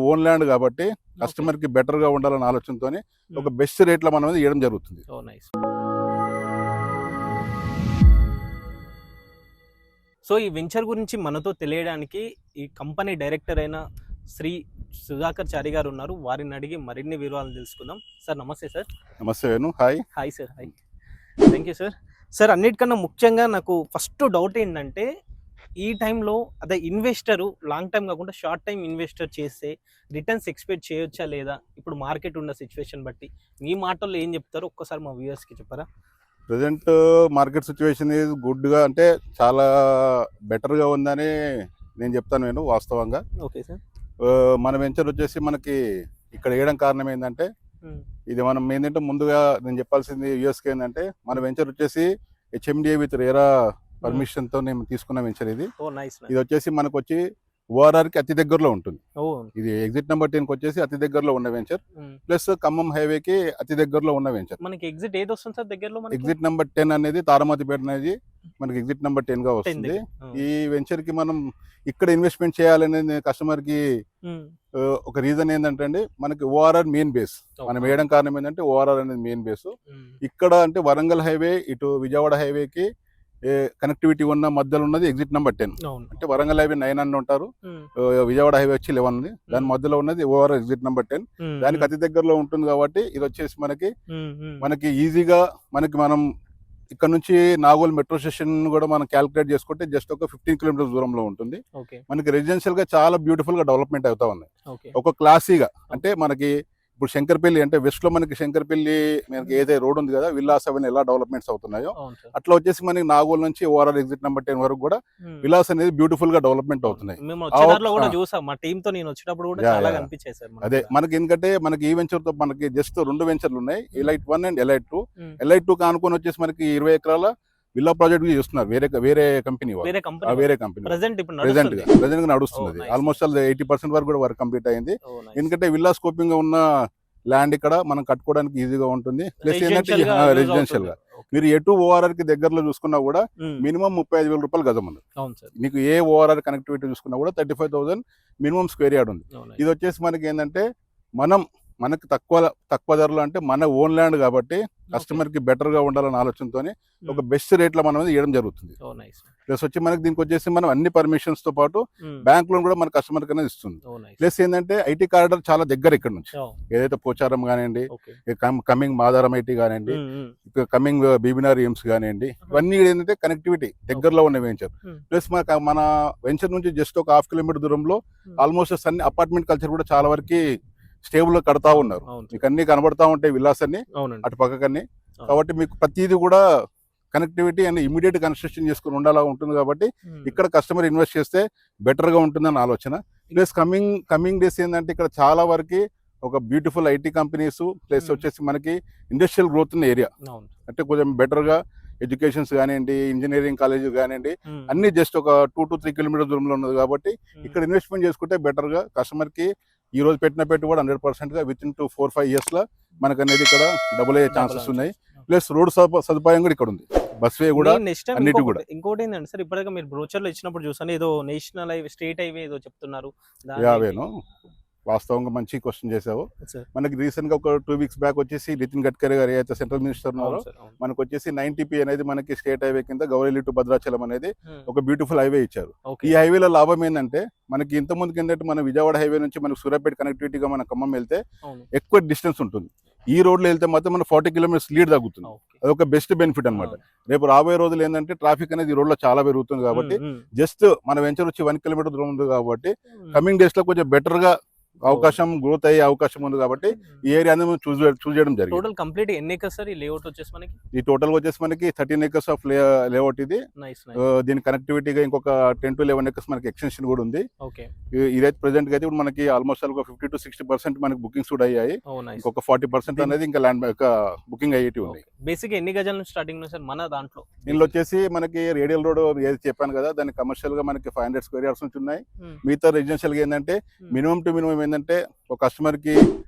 Own land కాబట్టి okay. Customer కి better గా ఉండాలన్న ఆలోచనతోని ఒక బెస్ట్ రేట్ లో మనం ఇవ్వడం జరుగుతుంది. ఓ నైస్. సో ఈ వెంచర్ గురించి మనతో తెలియడానికి ఈ కంపెనీ డైరెక్టర్ అయిన శ్రీ సుధాకర్ చారి గారు ఉన్నారు. వారిని అడిగి మరిన్ని వివరాలు తెలుసుకుందాం. సార్ నమస్తే సార్. నమస్తే Venu. Hi. Hi sir. Hi. Thank you sir. Sir అన్నిటికన్నా ముఖ్యంగా నాకు ఫస్ట్ డౌట్ ఏంటంటే ఈ టైంలో అదే ఇన్వెస్టరు లాంగ్ టైం కాకుండా షార్ట్ టైం ఇన్వెస్టర్ చేస్తే రిటర్న్స్ ఎక్స్పెక్ట్ చేయొచ్చా లేదా? ఇప్పుడు మార్కెట్ ఉన్న సిచ్యువేషన్ బట్టి మీ మాటల్లో ఏం చెప్తారో ఒక్కసారి మా వ్యూవర్స్కి చెప్పరా? ప్రజెంట్ మార్కెట్ సిచ్యువేషన్ ఈజ్ గుడ్గా, అంటే చాలా బెటర్గా ఉందని నేను చెప్తాను నేను వాస్తవంగా. Okay sir. మన వెంచర్ వచ్చేసి మనకి ఇక్కడ వేయడం కారణం ఏంటంటే ఇది మనం ఏంటంటే ముందుగా నేను చెప్పాల్సింది యూఎస్కి ఏంటంటే మన వెంచర్ వచ్చేసి హెచ్ఎండిఏ విత్ రేరా పర్మిషన్తో నేను తీసుకున్న వెంచర్ ఇది. ఓ నైస్. ఇది వచ్చేసి మనకు వచ్చి ఓఆర్ఆర్కి అతి దగ్గరలో ఉంటుంది. ఓ ఇది ఎగ్జిట్ నెంబర్ 10కి వచ్చేసి అతి దగ్గరలో ఉన్న వెంచర్, ప్లస్ ఖమ్మం హైవేకి అతి దగ్గరలో ఉన్న వెంచర్. మనకి ఎగ్జిట్ ఏది వస్తుంది సార్ దగ్గరలో? ఎగ్జిట్ నెంబర్ 10 అనేది తారమతిపేట అనేది మనకి ఎగ్జిట్ నెంబర్ 10 గా వస్తుంది. ఈ వెంచర్ కి మనం ఇక్కడ ఇన్వెస్ట్మెంట్ చేయాలనేది కస్టమర్ కి ఒక రీజన్ ఏంటంటే అండి, మనకి ఓఆర్ఆర్ మెయిన్ బేస్ మనం వేయడం కారణం ఏంటంటే ఓఆర్ఆర్ అనేది మెయిన్ బేస్. ఇక్కడ అంటే వరంగల్ హైవే ఇటు విజయవాడ హైవేకి కనెక్టివిటీ ఉన్న మధ్యలో ఉన్నది ఎగ్జిట్ నెంబర్ 10. అంటే వరంగల్ హైవే 9 అని ఉంటారు, విజయవాడ హైవే వచ్చి 11 ఉంది. దాని మధ్యలో ఉన్నది ఓవర్ ఎగ్జిట్ నెంబర్ 10. దానికి అతి దగ్గరలో ఉంటుంది కాబట్టి ఇది వచ్చేసి మనకి ఈజీగా మనం ఇక్కడ నుంచి నాగోల్ మెట్రో స్టేషన్ కూడా మనం క్యాలిక్యులేట్ చేసుకుంటే జస్ట్ ఒక 15 కిలోమీటర్స్ దూరంలో ఉంటుంది. మనకి రెసిడెన్షియల్ గా చాలా బ్యూటిఫుల్ గా డెవలప్మెంట్ అవుతా ఉన్నాయి. ఒక క్లాసీగా అంటే మనకి ఇప్పుడు శంకర్పల్లి అంటే వెస్ట్ లో మనకి శంకర్పల్లి మనకి ఏదైతే రోడ్ ఉంది కదా, విల్లాస్ అవన్నీ ఎలా డెవలప్మెంట్స్ అవుతున్నాయో అట్లా వచ్చేసి మనకి నాగోల్ నుంచి ఓఆర్ఆర్ ఎగ్జిట్ నెంబర్ 10 వరకు కూడా విల్లాస్ అనేది బ్యూటిఫుల్ గా డెవలప్మెంట్ అవుతున్నాయి. అదే మనకి ఎందుకంటే మనకి ఈ వెంచర్ తో మనకి జస్ట్ 2 వెంచర్లు ఉన్నాయి, ఎలైట్ 1 అండ్ ఎలైట్ 2. ఎలైట్ 2 కానుకొని వచ్చేసి మనకి 20 ఎకరాల విల్లా ప్రాజెక్ట్ చేస్తున్నారు వేరే కంపెనీ ప్రెసెంట్ గా నడుస్తుంది. ఆల్మోస్ట్ 80% వరకు కూడా వర్క్ కంప్లీట్ అయింది. ఎందుకంటే విల్లా స్కోపింగ్ గా ఉన్న ల్యాండ్ ఇక్కడ మనం కట్టుకోవడానికి ఈజీగా ఉంటుంది. ప్లస్ ఏంటంటే రెసిడెన్షియల్ గా మీరు ఎటు ఓఆర్ఆర్ కి దగ్గరలో చూసుకున్నా కూడా మినిమం 35,000 రూపాయలు గజం ఉంది. మీకు ఏ ఓఆర్ఆర్ కనెక్టివిటీ చూసుకున్నా కూడా 35,000 మినిమం స్క్వేర్ యార్డ్ ఉంది. ఇది వచ్చేసి మనకి ఏంటంటే మనకి తక్కువ ధరలు, అంటే మన ఓన్ ల్యాండ్ కాబట్టి కస్టమర్ కి బెటర్ గా ఉండాలన్న ఆలోచనతో ఒక బెస్ట్ రేట్ లో మనం ఇవ్వడం జరుగుతుంది. ప్లస్ వచ్చి మనకి దీనికి వచ్చేసి మనం అన్ని పర్మిషన్స్ తో పాటు బ్యాంక్ లోన్ కూడా మన కస్టమర్ కి అనేది ఇస్తుంది. ప్లస్ ఏంటంటే ఐటీ కారిడార్ చాలా దగ్గర ఇక్కడ నుంచి, ఏదైతే పోచారం కానివ్వండి, కమింగ్ మాదారం ఐటీ కానివ్వండి, కమింగ్ బీబీనార్ ఎయిమ్స్ కానివ్వండి, ఇవన్నీ ఏంటంటే కనెక్టివిటీ దగ్గరలో ఉన్న వెంచర్. ప్లస్ మన వెంచర్ నుంచి జస్ట్ ఒక 1/2 కిలోమీటర్ దూరంలో ఆల్మోస్ట్ అన్ని అపార్ట్మెంట్ కల్చర్ కూడా చాలా వరకు స్టేబుల్ గా కడతా ఉన్నారు. మీకు అన్ని కనబడతా ఉంటాయి విల్లాస్ అన్ని అటు పక్కకన్నీ. కాబట్టి మీకు ప్రతిదీ కూడా కనెక్టివిటీ అండ్ ఇమీడియట్ కన్స్ట్రక్షన్ చేసుకుని ఉండాలా ఉంటుంది. కాబట్టి ఇక్కడ కస్టమర్ ఇన్వెస్ట్ చేస్తే బెటర్ గా ఉంటుందని ఆలోచన. ప్లస్ కమింగ్ డేస్ ఏంటంటే ఇక్కడ చాలా వరకు ఒక బ్యూటిఫుల్ ఐటీ కంపెనీస్, ప్లస్ వచ్చేసి మనకి ఇండస్ట్రియల్ గ్రోత్ ఉన్న ఏరియా, అంటే కొంచెం బెటర్ గా ఎడ్యుకేషన్స్ కానివ్వండి, ఇంజనీరింగ్ కాలేజెస్ కానివ్వండి, అన్ని జస్ట్ ఒక 2 to 3 కిలోమీటర్ దూరంలో ఉన్నది. కాబట్టి ఇక్కడ ఇన్వెస్ట్మెంట్ చేసుకుంటే బెటర్ గా కస్టమర్ కి ఈ రోజు పెట్టిన పెట్టుబడి 100% గా విత్ ఇన్ 4-5 years లో మనకు అనేది ఇక్కడ డబుల్ అయ్యే ఛాన్సెస్ ఉన్నాయి. ప్లస్ రోడ్ సదుపాయం కూడా ఇక్కడ ఉంది, బస్ వే కూడా అన్నిటి కూడా. ఇంకోటి ఏంటంటే సార్, ఇప్పటికే మీరు బ్రోచర్ లో ఇచ్చినప్పుడు చూసాను, ఏదో నేషనల్ హైవే, స్టేట్ హైవే ఏదో చెప్తున్నారు. యావేను వాస్తవంగా మంచి క్వశ్చన్ చేసావు. మనకి రీసెంట్ గా ఒక 2 weeks బ్యాక్ వచ్చేసి నితిన్ గడ్కరీ గారు అయితే సెంట్రల్ మినిస్టర్ ఉన్నారో, మనకు వచ్చేసి 90P అనేది మనకి స్టేట్ హైవే కింద గౌరెల్లి టు భద్రాచలం అనేది ఒక బ్యూటిఫుల్ హైవే ఇచ్చారు. ఈ హైవేలో లాభం ఏంటంటే మనకి ఇంత ముందుకు ఏంటంటే మన విజయవాడ హైవే నుంచి మనకి సూర్యాపేట కనెక్టివిటీగా మన ఖమ్మం వెళ్తే ఎక్కువ డిస్టెన్స్ ఉంటుంది. ఈ రోడ్ లో వెళ్తే మాత్రం మన 40 kilometers లీడ్ తగ్గుతుంది. అదొక బెస్ట్ బెనిఫిట్ అనమాట. రేపు రాబోయే రోజులు ఏంటంటే ట్రాఫిక్ అనేది ఈ రోడ్ లో చాలా పెరుగుతుంది. కాబట్టి జస్ట్ మన వెంచర్ వచ్చి 1 kilometer దూరం ఉంది. కాబట్టి కమింగ్ డేస్ లో కొంచెం బెటర్ గా అవకాశం గ్రోత్ అయ్యే అవకాశం ఉంది. కాబట్టి ఈ ఏరియా చూస్ చేయడం జరిగింది. టోటల్ కంప్లీట్ ఎన్ని ఎకర్స్ సార్ ఈ లేఅవుట్ వచ్చేసి మనకి? ఈ టోటల్ వచ్చేసి మనకి 13 acres ఆఫ్ లేఅవుట్ ఇది. దీని కనెక్టివిటీగా ఇంకొక 10 to 11 acres మనకి ఎక్స్టెన్షన్ కూడా ఉంది. ఇదైతే ప్రెసెంట్ గా అయితే ఇప్పుడు మనకి ఆల్మోస్ట్ 50 to 60% మనకి బుకింగ్స్ కూడా అయ్యాయి. ఇంకొక 40% అనేది ఇంకా ల్యాండ్ బుకింగ్ అయ్యేటి ఉంది. బేసిక్ ఎన్ని గజాల నుంచి స్టార్టింగ్ సార్ మన దాంట్లో? దీనిలో వచ్చేసి మనకి రేడియల్ రోడ్ ఏది చెప్పాను కదా, దాని కమర్షియల్ గా మనకి 500 square yards నుంచి ఉన్నాయి. మిగతా రెసిడెన్షియల్ గా ఏంటంటే మినిమం టు మినిమం ఏంటంటే ఒక కస్టమర్ కి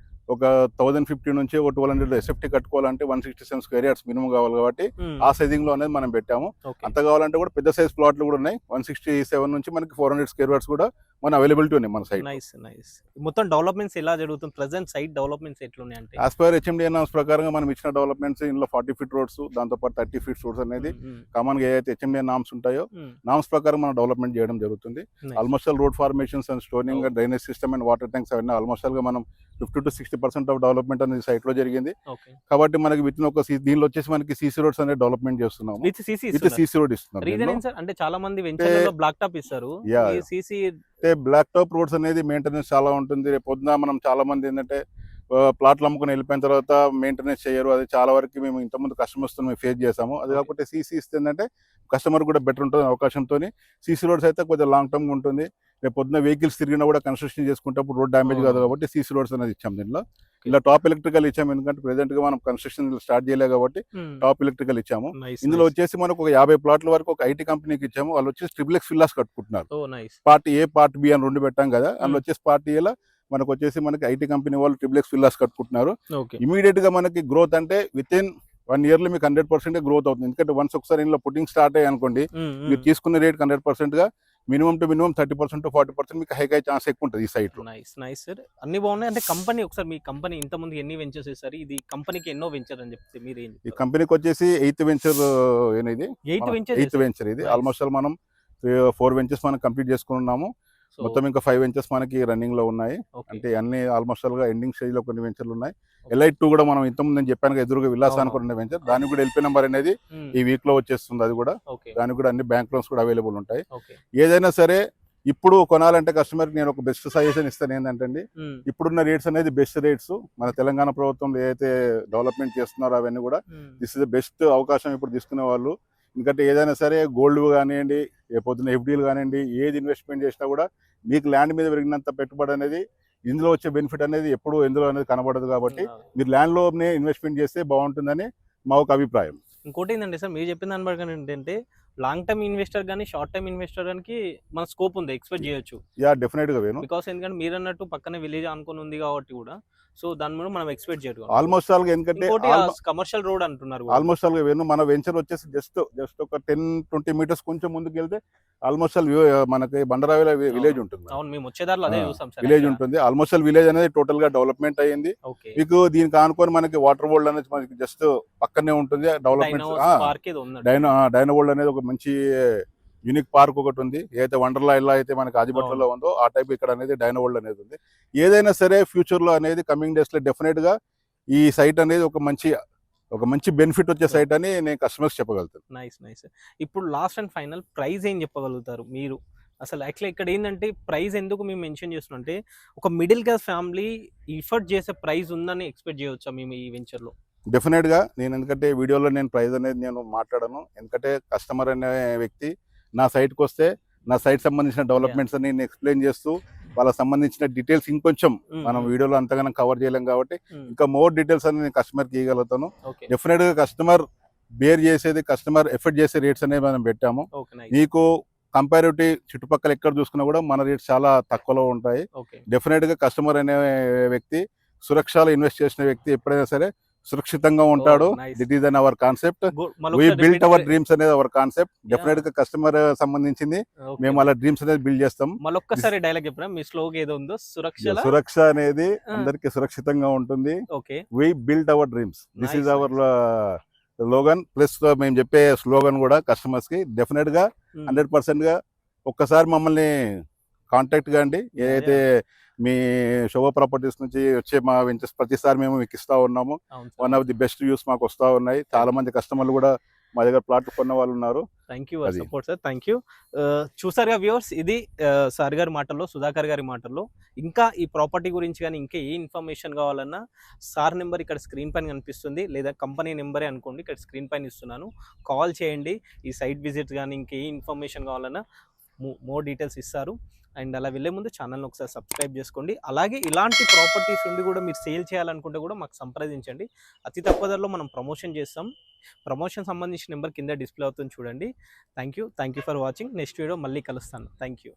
ఒక 1050 నుంచి ఒక 1200 ఎస్ఎఫ్టీ కట్టుకోవాలంటే 167 స్క్వేర్ యార్డ్స్ మినిమం కావాలి కాబట్టి ఆ సైజింగ్ లో అనేది మనం పెట్టాము. అంత కావాలంటే కూడా పెద్ద సైజ్ ప్లాట్లు కూడా ఉన్నాయి. 167 నుంచి మనకి 400 స్క్వేర్ యార్డ్స్ కూడా మన అవైలబిలిటీ ఉన్నాయి మన సైట్. Nice nice. మొత్తం డెవలప్మెంట్స్ ఎలా జరుగుతుంది ప్రెజెంట్ సైట్ డెవలప్మెంట్స్ ఎట్లున్నాయి అంటే యాజ్ పర్ హెచ్ఎండి నామ్స్ ప్రకారంగా మనం ఇచ్చిన డెవలప్మెంట్స్ ఇందులో 40 ఫీట్ రోడ్స్, దాంతో పాటు 30 ఫీట్ రోడ్స్ అనేది కామన్ గా ఏదైతే హెచ్ఎండి నామ్స్ ఉంటాయో నామ్స్ ప్రకారం మనం డెవలప్మెంట్ చేయడం జరుగుతుంది. Almost all road formations and storing drainage system and water tanks అవన్నీ ఆల్మోస్ట్ ఆల్ గా మనం 50 to 60% ఆఫ్ డెవలప్మెంట్ అనేది సైట్ లో జరిగింది. కాబట్టి మనకి విత్ ఒక దీనిలో వచ్చేసి మనకి సీసీ రోడ్స్ అనేది డెవలప్మెంట్ చేస్తున్నాము. విత్ సీసీ రోడ్ ఇస్తున్నాం. అంటే చాలా మంది వెంచర్లలో బ్లాక్ టాప్ ఇస్తారు. సీసీ బ్లాక్ టాప్ రోడ్స్ అనేది మెయింటెనెన్స్ చాలా ఉంటుంది. రేపు పొద్దున మనం చాలా మంది ఏంటంటే ప్లాట్లు అమ్ముకుని వెళ్ళిపోయిన తర్వాత మెయింటెనెన్స్ చేయరు. అది చాలా వరకు మేము ఇంతకుముందు కస్టమర్స్ తో ఫేస్ చేసాము. అది కాకపోతే సీసీ ఇస్తే ఏంటంటే కస్టమర్ కూడా బెటర్ ఉంటుంది అవకాశంతో. సీసీ రోడ్స్ అయితే కొంచెం లాంగ్ టర్మ్ ఉంటుంది. రేపు పొద్దున వెహికల్స్ తిరిగినా కూడా కన్స్ట్రక్షన్ చేసుకుంటే రోడ్ డ్యామేజ్ కాదు కాబట్టి సీసీ రోడ్స్ అనేది ఇచ్చాం. దీనిలో ఇలా టాప్ ఎలక్ట్రికల్ ఇచ్చాము. ఎందుకంటే ప్రెసెంట్ గా మనం కన్స్ట్రక్షన్ స్టార్ట్ చేయలేదు కాబట్టి టాప్ ఎలక్ట్రికల్ ఇచ్చాము. ఇందులో వచ్చేసి మనకు ఒక 50 ప్లాట్ల వరకు ఒక ఐటీ కంపెనీకి ఇచ్చాము. వాళ్ళు వచ్చేసి ట్రిపుల్ ఎక్స్ విల్లాస్ కట్టుకుంటున్నారు. పార్ట్ ఏ పార్ట్ బి అని 2 పెట్టాం కదా. అందులో వచ్చేసి పార్ట్ ఏలో మనకు వచ్చేసి మనకి ఐటీ కంపెనీ వాళ్ళు ట్రిపుల్ ఎక్స్ విల్లాస్ కట్టుకుంటున్నారు. ఇమీడియట్ గా మనకి గ్రోత్ అంటే విత్ ఇన్ 1 year లో మీకు 100% గ్రోత్ అవుతుంది. ఎందుకంటే వన్స్ ఒకసారి ఇందులో పుట్టింగ్ స్టార్ట్ అయ్యి అనుకోండి, మీరు తీసుకున్న రేట్ 100% గా మినిమం టు మినిమం 30% to 40% మీకు హైక్ అయ్యే ఛాన్స్ ఎక్కువ ఉంటుంది ఈ సైట్ లో. Nice nice sir. అన్ని బాగున్నాయి. అంటే కంపెనీ ఒకసారి మీ కంపెనీ ఇంత ముందు ఎన్ని వెంచర్స్ చేశారు? ఇది కంపెనీకి ఎన్నో వెంచర్ అని చెప్తే మీరు ఈ కంపెనీకి వచ్చేసి 8th వెంచర్ అనేది 8th వెంచర్ ఇది. ఆల్మోస్ట్ మనం 4 వెంచర్స్ మనం కంప్లీట్ చేసుకున్నాము. మొత్తం ఇంకా 5 వెంచర్స్ మనకి రన్నింగ్ లో ఉన్నాయి. అంటే అన్ని ఆల్మోస్ట్ గా ఎండింగ్ స్టేజ్ లో కొన్ని వెంచర్లు ఉన్నాయి. ఎలైట్ 2 కూడా మనం ఇంతకుముందు నేను చెప్పాను ఎదురుగా విల్లాస్ అనుకున్న వెంచర్, దానికి కూడా ఎల్పీ నెంబర్ అనేది ఈ వీక్ లో వచ్చేస్తుంది. అది కూడా దానికి కూడా అన్ని బ్యాంక్ లోన్స్ కూడా అవైలబుల్ ఉంటాయి. ఏదైనా సరే ఇప్పుడు కొనాలంటే కస్టమర్ నేను ఒక బెస్ట్ సజెషన్ ఇస్తాను. ఏంటంటే అండి, ఇప్పుడున్న రేట్స్ అనేది బెస్ట్ రేట్స్. మన తెలంగాణ ప్రభుత్వం ఏదైతే డెవలప్మెంట్ చేస్తున్నారో అవన్నీ కూడా దిస్ ఇస్ ద బెస్ట్ అవకాశం ఇప్పుడు తీసుకునే వాళ్ళు. ఎందుకంటే ఏదైనా సరే గోల్డ్ కానివ్వండి, పొద్దున్న ఎఫ్డీలు కానివ్వండి, ఏది ఇన్వెస్ట్మెంట్ చేసినా కూడా మీకు ల్యాండ్ మీద పెరిగినంత పెట్టుబడి అనేది ఇందులో వచ్చే బెనిఫిట్ అనేది ఎప్పుడు ఎందులో అనేది కనబడదు. కాబట్టి మీరు ల్యాండ్ లోనే ఇన్వెస్ట్మెంట్ చేస్తే బాగుంటుందని మా ఒక అభిప్రాయం. ఇంకోటి ఏంటంటే సార్, మీరు చెప్పిన దాని ప్రకారం ఏంటంటే లాంగ్ టర్మ్ ఇన్వెస్టర్ కానీ షార్ట్ టర్మ్ ఇన్వెస్టర్ గానికి మన స్కోప్ ఉంది, ఎక్స్పెక్ట్ చేయొచ్చు. యా డెఫినెట్ గా వేను. బికాస్ ఎందుకంటే మీరు అన్నట్టు పక్కనే విలేజ్ అనుకుని ఉంది కాబట్టి కూడా సో దాని మీద మనం ఎక్స్పెక్ట్ చేయరు. ఆల్మోస్ట్ ఆల్ గా ఎందుకంటే కమర్షియల్ రోడ్ అంటున్నారు. ఆల్మోస్ట్ ఆల్ గా వేను. మన వెంచర్ వచ్చేసి జస్ట్ ఒక 10-20 మీటర్స్ కొంచెం ముందుకు వెళ్తే ఆల్మోస్ట్ ఆల్ మనకి బండరావిల విలేజ్ ఉంటుంది. అవును, మేము వచ్చేదారిలో అదే చూసాం సార్. విలేజ్ ఉంటుంది. ఆల్మోస్ట్ ఆల్ విలేజ్ అనేది టోటల్ గా డెవలప్మెంట్ అయ్యింది. మీకు దీనికి ఆనుకొని మనకి వాటర్ వరల్డ్ అనేది మనకి జస్ట్ పక్కనే ఉంటుంది. డెవలప్మెంట్ డైనో వరల్డ్ అనేది ఒక మంచి యూనిక్ పార్క్ ఒకటి ఉంది. ఏదైతే వండర్లా ఇలా అయితే మనకి ఆజిబట్లలో ఉందో ఆ టైప్ ఇక్కడ అనేది డైనో వరల్డ్ అనేది ఉంది. ఏదైనా సరే ఫ్యూచర్ లో అనేది కమింగ్ డేస్ లో డెఫినెట్ గా ఈ సైట్ అనేది ఒక మంచి బెనిఫిట్ వచ్చే సైట్ అని నేను కస్టమర్స్ చెప్పగలుగుతాను. Nice nice. ఇప్పుడు లాస్ట్ అండ్ ఫైనల్ ప్రైస్ ఏం చెప్పగలుగుతారు మీరు? అసలు యాక్చువల్లీ ఇక్కడ ఏంటంటే ప్రైస్ ఎందుకు మేము మెన్షన్ చేస్తున్నాం అంటే ఒక మిడిల్ క్లాస్ ఫ్యామిలీ ఎఫర్ట్ చేసే ప్రైస్ ఉందని ఎక్స్పెక్ట్ చేయవచ్చా మేము ఈ వెంచర్ లో? డెఫినెట్ గా నేను ఎందుకంటే వీడియోలో నేను ప్రైస్ అనేది నేను మాట్లాడను. ఎందుకంటే కస్టమర్ అనే వ్యక్తి నా సైట్కి వస్తే నా సైట్ సంబంధించిన డెవలప్మెంట్స్ అని నేను ఎక్స్ప్లెయిన్ చేస్తూ వాళ్ళకి సంబంధించిన డీటెయిల్స్ ఇంకొంచెం మనం వీడియోలో అంతగానో కవర్ చేయలేం కాబట్టి ఇంకా మోర్ డీటెయిల్స్ అని నేను కస్టమర్కి ఇవ్వగలుగుతాను. డెఫినెట్ గా కస్టమర్ బేర్ చేసేది, కస్టమర్ ఎఫర్ట్ చేసే రేట్స్ అనేవి మనం పెట్టాము. నీకు కంపారిటివ్ చుట్టుపక్కల ఎక్కడ చూసుకున్నా కూడా మన రేట్స్ చాలా తక్కువలో ఉంటాయి. డెఫినెట్ గా కస్టమర్ అనే వ్యక్తి సురక్షలో ఇన్వెస్ట్ చేసిన వ్యక్తి ఎప్పుడైనా సరే సురక్షితంగా ఉంటాడు. This is our concept. We built our dreams అనేది అవర్ కాన్సెప్ట్. డెఫినెట్ గా కస్టమర్ సంబంధించింది మేము అలా డ్రీమ్స్ అనేది బిల్డ్ చేస్తాం. మళ్ళొక్కసారి డైలాగ్ చెప్పరా, మీ స్లోగన్ ఏదో ఉందో, సురక్ష అనేది అందరికి సురక్షితంగా ఉంటుంది. We built our dreams. This is our slogan. Plus మేము చెప్పే స్లోగన్ కూడా కస్టమర్స్ కి డెఫినెట్ గా 100% గా ఒక్కసారి మమ్మల్ని కాంటాక్ట్ కాండి. ఏదైతే మీ శోభ ప్రాపర్టీస్ నుంచి వచ్చే మా వెంచర్స్ ప్రతిసారి మేము మీకు ఇస్తా ఉన్నాము. One of the best views మాకు వస్తూ ఉన్నాయి. చాలా మంది కస్టమర్లు కూడా మా దగ్గర ప్లాట్లు కొన్న వాళ్ళు ఉన్నారు. Thank you support sir. Thank you. చూసారుగా వ్యూవర్స్, ఇది సార్ గారి మాటల్లో, సుధాకర్ గారి మాటల్లో. ఇంకా ఈ ప్రాపర్టీ గురించి కానీ ఇంకా ఏ ఇన్ఫర్మేషన్ కావాలన్నా సార్ నెంబర్ ఇక్కడ స్క్రీన్ పైన కనిపిస్తుంది, లేదా కంపెనీ నెంబరే అనుకోండి ఇక్కడ స్క్రీన్ పైన ఇస్తున్నాను. కాల్ చేయండి. ఈ సైట్ విజిట్ కానీ ఇంకా ఏ ఇన్ఫర్మేషన్ కావాలన్నా మోర్ డీటెయిల్స్ ఇస్తారు. అండ్ అలా వెళ్ళే ముందు ఛానల్ని ఒకసారి సబ్స్క్రైబ్ చేసుకోండి. అలాగే ఇలాంటి ప్రాపర్టీస్ ఉండి కూడా మీరు సేల్ చేయాలనుకుంటే కూడా మాకు సంప్రదించండి. అతి తక్కువ ధరలో మనం ప్రమోషన్ చేస్తాం. ప్రమోషన్ సంబంధించిన నెంబర్ కింద డిస్ప్లే అవుతుంది చూడండి. Thank you for watching. Next video మళ్ళీ కలుస్తాను. Thank you.